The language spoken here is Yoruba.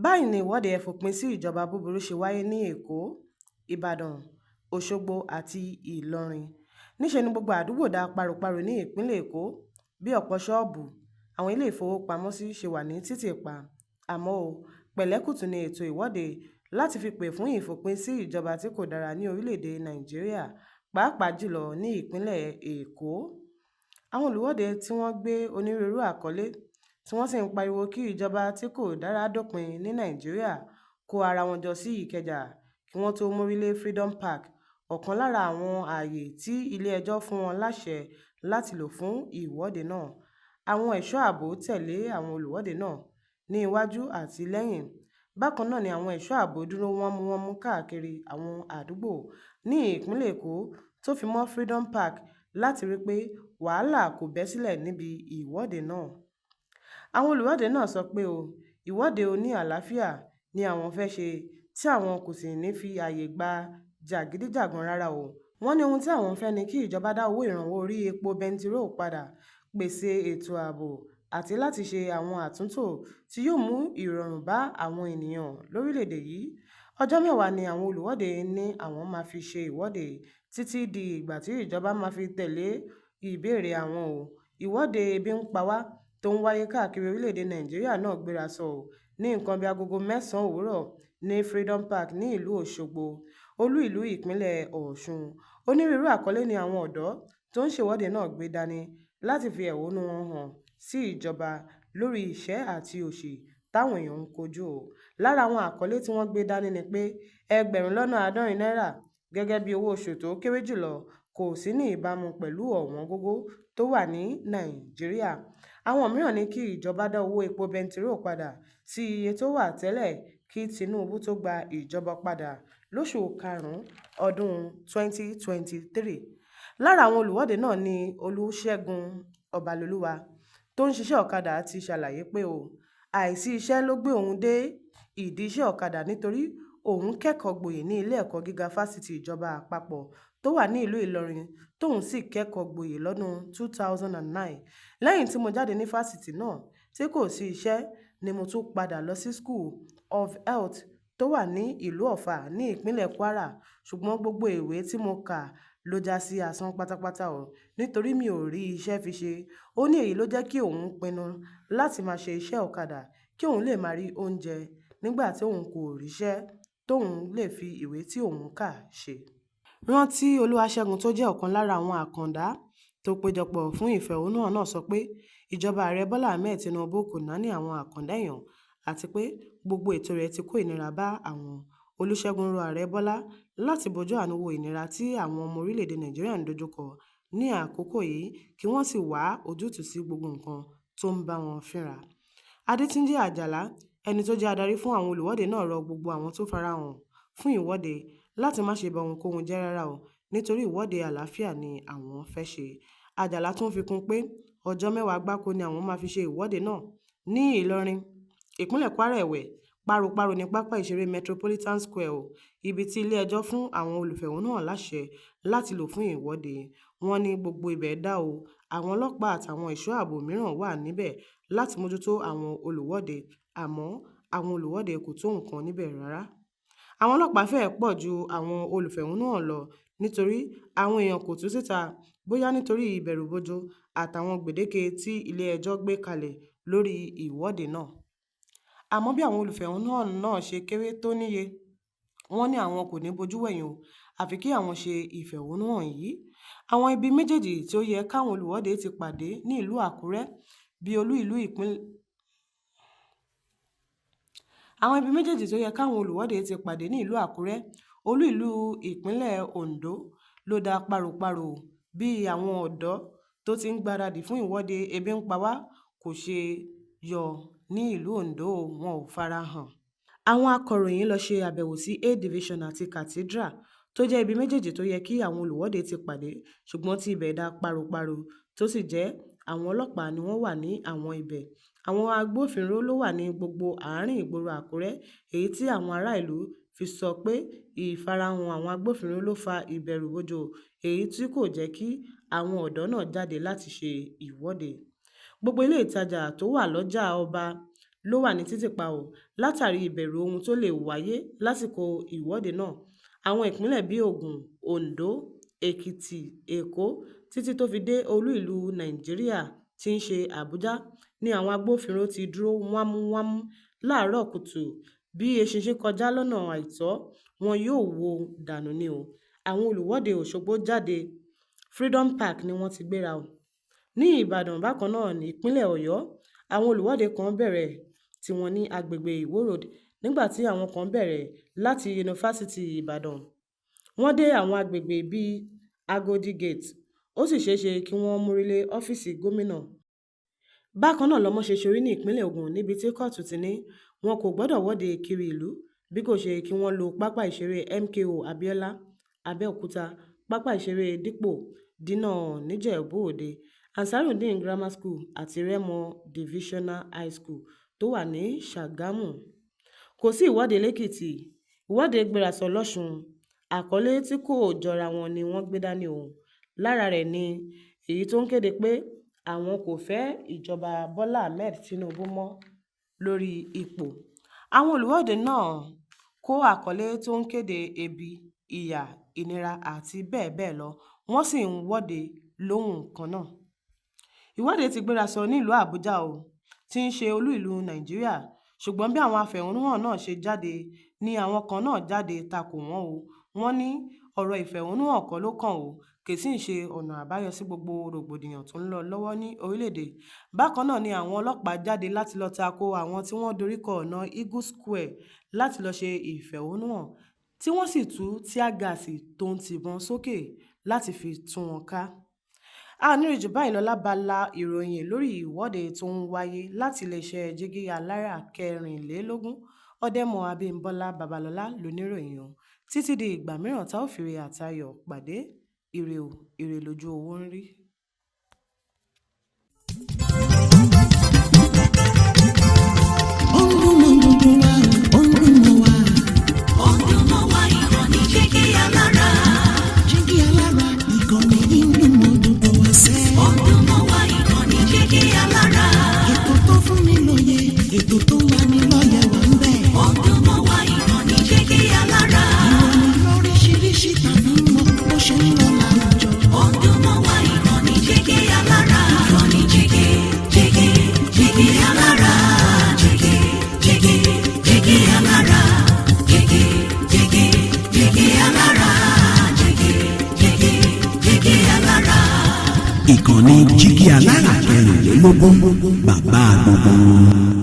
Báyìí ni ìwọ́de ẹ fòpin sí ìjọba búburú ṣe wáyé ní Èkó, Ìbàdàn, Òṣogbo àti Ìlọrin. Níṣe ni gbogbo àdúgbò dá páro-páro ní ìpínlẹ̀ Èkó bí ọ̀pọ̀ ṣọ́ọ̀bù, àwọn ilé ìfowópamọ́sí ṣe wà ní títì pa. Àmọ́ pẹ̀lẹ́kùtù ni ètò ìwọ́de láti fi pè fún ìfòpin sí ìjọba tí kò dára ní orílẹ̀-èdè Nàìjíríà, pàápàá jùlọ ní ìpínlẹ̀ Èkó. Àwọn olùwọ́de tí wọ́n gbé onírúurú àkọlé tí wọ́n sì ń pariwo kí ìjọba tí kò dára dópin ní Nàìjíríà kó ara wọn jọ sí Ìkẹjà kí wọ́n tó mórí lé Freedom Park, ọ̀kan lára àwọn ààyè tí ilé-ẹjọ́ fún wọn láṣẹ láti lò fún ìwọ́de náà. Àwọn ẹ̀ṣọ́ ààbò tẹ̀lé àwọn olùwọ́de náà ní iwájú àti lẹ́yìn. Bákan náà ni àwọn ẹ̀ṣọ́ ààbò dúró wọ́nmú-wọ́nmú káàkiri àwọn àdúgbò ní ìpínlẹ̀ Èkó tó fi mọ́ Freedom Park láti rí pé wàhálà kò bẹ́ sílẹ̀ níbi ìwọ́de náà. Àwọn olùwọ́de náà sọ pé ìwọ́de oní àlàáfíà ni àwọn fẹ́ ṣe tí àwọn kò sì ní fi ààyè gba jàgídíjàgan rárá. Wọ́n ní ohun tí àwọn fẹ́ ni kí ìjọba dá owó ìrànwọ́ orí epo bẹntiró padà, pèsè ètò ààbò àti láti ṣe àwọn àtúntò tí yóò mú ìrọ̀rùn bá àwọn ènìyàn lórílẹ̀-èdè yìí. Ọjọ́ 10 ni àwọn olùwọ́de ní àwọn máa fi ṣe ìwọ́de títí di ìgbà tí ìjọba máa fi tẹ̀lé ìbéèrè àwọn. Ìwọ́de ebi ń pa wá tó ń wáyé káàkiri orílẹ̀-èdè Nàìjíríà náà gbéra sọ ní nǹkan bí agogo 9 òwúrọ̀ ní Freedom Park ní ìlú Òṣogbo, olú ìlú ìpínlẹ̀ Ọ̀ṣun. Onírúurú àkọlé ni àwọn ọ̀dọ́ tó ń ṣèwọ́de náà gbé dání láti fi ẹ̀hónú wọn hàn sí ìjọba lórí ìṣẹ́ àti òṣì táwọn èèyàn ń kojú. Lára àwọn àkọlé tí wọ́n gbé dání ni pé náírà gẹ́gẹ́ bí owó oṣù tó kéré jùlọ kò sí ní ìbámu pẹ̀lú ọ̀wọ́n gógó tó wà ní Nàìjíríà. Àwọn mìíràn ní kí ìjọba dá owó epo bẹntiró padà sí iye tó wà tẹ́lẹ̀ kí Tinubu tó gba ìjọba padà lóṣù karùn-ún ọdún 2023. Lára àwọn olùwọ́de náà ni Olúṣẹ́gun Ọbalolúwa tó ń ṣiṣẹ́ ọ̀kadà ti ṣàlàyé pé àìsí iṣẹ́ ló gbé òun dé ìdí iṣẹ́ ọ̀kadà nítorí òun kẹ́kọ̀ọ́ gboyè ní ilé ẹ̀kọ́ gíga fásitì ìjọba àpapọ̀ tó wà ní ìlú Ìlọrin tóun sì kẹ́kọ̀ọ́ gboyè lọ́dún 2009. Lẹ́yìn tí mo jáde ní fásitì náà tí kò sí iṣẹ́ ni mo tún padà lọ sí School of Health tó wà ní ìlú Ọ̀fà ní ìpínlẹ̀ Kwara, ṣùgbọ́n gbogbo ìwé tí mo kà ló já sí asán pátápátá nítorí mi ò rí iṣẹ́ fi ṣe. Ó ní èyí ló jẹ́ kí òun pinnu láti máa ṣe iṣẹ́ ọ̀kadà kí òun lè máa rí oúnjẹ nígbà tí òun kò ríṣẹ́ tóun lè fi ìwé tí òun kà ṣe. Rántí Olúwaṣẹ́gun tó jẹ́ ọ̀kan lára àwọn àkàndá tó péjọpọ̀ fún ìfẹ̀hónúhàn náà sọ pé ìjọba ààrẹ Bọ́lá Ahmed Tinubu kò náání àwọn àkàndá èèyàn àti pé gbogbo ètò rẹ̀ ti kó ìnira bá àwọn. Olúṣẹ́gun rọ ààrẹ Bọ́lá láti bójú àánú wo ìnira tí àwọn ọmọ orílẹ̀-èdè Nàìjíríà ń dojúkọ ní àkókò yìí kí wọ́n sì wá ojútùú sí gbogbo nǹkan tó ń bá wọn fínra. Adétúnjí Àjàlá, ẹni tó jẹ́ adarí fún àwọn olùwọ́de náà, rọ gbogbo àwọn tó farahàn fún ìwọ́de láti má ṣe ba ohunkóhun jẹ́ rárá nítorí ìwọ́de àlàáfíà ni àwọn fẹ́ ṣe. Àjàlá tún fi kún pé ọjọ́ 10 gbáko ni àwọn máa fi ṣe ìwọ́de náà ní Ìlọrin. Ìpínlẹ̀ Kwara ẹ̀wẹ̀, páro-páro ní pápá ìṣeré Metropolitan Square ibi tí ilé-ẹjọ́ fún àwọn olùfẹ̀hónúhàn láṣẹ láti lò fún ìwọ́de. Wọ́n ní gbogbo ibẹ̀ dá àwọn ọlọ́pàá àtàwọn ẹ̀ṣọ́ ààbò mìíràn wà níbẹ̀ láti mójútó àwọn olùwọ́de, àmọ́ àwọn olùwọ́de kò tó nǹkan níbẹ̀ rárá. Àwọn ọlọ́pàá fẹ́ẹ̀ pọ̀ ju àwọn olùfẹ̀hónúhàn lọ nítorí àwọn èèyàn kò tú síta, bóyá nítorí ìbẹ̀rùbojo àtàwọn gbèdéke tí ilé-ẹjọ́ gbé kalẹ̀ lórí ìwọ́de náà. Àmọ́ bí àwọn olùfẹ̀hónúhàn náà ṣe kéré tó níye, wọ́n ní àwọn kò ní bojú wẹ̀yìn àfi kí àwọn ṣe ìfẹ̀hónúhàn yìí. Àwọn ibi méjèèjì tí ó yẹ káwọn olùwọ́de ti pàdé ní ìlú Àkúrẹ́ bí olú ìlú ìpínlẹ̀ Àwọn ibi méjèèjì tó yẹ káwọn olùwọ́de ti pàdé ní ìlú Àkúrẹ́, olú ìlú ìpínlẹ̀ Oǹdó ló dá páro-páro bí àwọn ọ̀dọ́ tó ti ń gbáradì fún ìwọ́de ebi ń pa wá kò ṣe yọ ní ìlú Oǹdó, wọn ò farahàn. Àwọn akọ̀ròyìn lọ ṣe àbẹ̀wò sí A Division àti Cathedral tó jẹ́ ibi méjèèjì tó yẹ kí àwọn olùwọ́de ti pàdé, ṣùgbọ́n tí ibẹ̀ dá páro-páro tó sì jẹ́ àwọn ọlọ́pàá ni wọ́n wà ní àwọn ibẹ̀. Àwọn agbófinró ló wà ní gbogbo àárín ìgboro Àkúrẹ́, èyí tí àwọn ará ìlú fi sọ pé ìfarahàn àwọn agbófinró ló fa ìbẹ̀rùbojo èyí tí kò jẹ́ kí àwọn ọ̀dọ́ náà jáde láti ṣe ìwọ́de. Gbogbo ilé ìtajà tó wà lọ́jà Ọba ló wà ní títìpa o látàrí ìbẹ̀rù ohun tó lè wáyé lásìkò ìwọ́de náà. Àwọn ìpínlẹ̀ bíi Ògùn, Oǹdó, Èkìtì, Èkó títí tó fi dé olú ìlú Nàìjíríà tí ń ṣe Àbújá ni àwọn agbófinró ti dúró wámúwámú láàárọ̀ kùtù. Bí eṣinṣin kọjá lọ́nà àìtọ́, wọn yóò wó dànù ni o. Àwọn olùwọ́de Òṣogbo jáde Freedom Park ni wọ́n ti gbéra o. Ní Ìbàdàn bákan náà ní ìpínlẹ̀ Ọ̀yọ́, àwọn olùwọ́de kan bẹ̀rẹ̀ tiwọn ní agbègbè Ìwó Road nígbà tí àwọn kan bẹ̀rẹ̀ láti Yunifásítì Ìbàdàn. Wọ́n dé àwọn agbègbè bíi Agodi Gate, ó sì ṣeéṣe kí wọ́n mórílé ọ́fíìsì gómìnà. Bákan náà lọmọ ṣe ṣorí ní ìpínlẹ̀ Ògùn níbi tí kóòtù ti ní wọn kò gbọ́dọ̀ wọ́de kiri ìlú bí kò ṣe kí wọ́n lo pápá ìṣeré MKO Abiola, Abẹ́òkúta, pápá ìṣeré Dípò Dínà níjẹ̀bú Òde, Ansarudeen Grammar School àti Rẹ́mọ Divisional High School tó wà ní Ṣàgámù. Kò sí ìwọ́de lẹ́kìtì, ìwọ́de gbérasọ lọ́ṣùn. Àkọlé tí kò jọra wọn ni wọ́n gbé dání o. Lára rẹ̀ ni èyí tó ń kéde pé àwọn kò fẹ́ ìjọba Bọ́lá Ahmed Tinubu mọ́ lórí ipò. Àwọn olùwọ́de náà kó àkọlé tó ń kéde ebi, ìyà, ìnira àti bẹ́ẹ̀ bẹ́ẹ̀ lọ, wọ́n sì ń wọ́de lóhùn kan náà. Ìwọ́de ti gbérasọ nílùú Àbújá o, tí ń ṣe olú ìlú Nàìjíríà, ṣùgbọ́n bí àwọn afẹ̀hónúhàn náà ṣe jáde ni àwọn kan náà jáde takò wọ́n o. Wọ́n ní ọ̀rọ̀ ìfẹ̀hónúhàn kọ́ ló kàn o, kì í sì ṣe ọ̀nà àbáyọ sí gbogbo rògbòdìyàn tó ń lọ lọ́wọ́ ní orílẹ̀-èdè. Bákan náà ni àwọn ọlọ́pàá jáde láti lọ tako àwọn tí wọ́n doríkọ ọ̀nà Eagle Square láti lọ ṣe ìfẹ̀hónúhàn, tí wọ́n sì tú tíà gáàsì tó ń tìbọn sókè láti fi tú wọn ká. A ní rí jù báyìí lọ lábala ìròyìn lórí ìwọ́de tó ń wáyé láti iléeṣẹ́ Jígí Alára 24. Ọdẹ́mọ Abímbọ́lá Babalọ́lá lóníròyìn o. Títí di ìgbà mìíràn tá ò fi ire àtayọ̀ pàdé. Ire o, ire lójú owó ń rí. Jígí Alára ìkànnì ìlú mọ́dúndú wá sẹ́. Ọ̀dùnmọ́wá ìkànnì Jígí Alára. Ètò tó fún ni lóye, ètò tó wà ní lọ́yẹ̀ wà ń bẹ̀. Ọ̀dùnmọ́wá ìkànnì Jígí Alára. Ìròyìn lóríṣiríṣi tàbí mọ́ bó ṣe ń lọ láwùjọ. Ọ̀dùnmọ́wá ìkànnì Jígí Alára. Ìkànnì Jígí Alára. Jígí Alára. Ìkànnì Jígí Alára 24, bàbá gbogbo.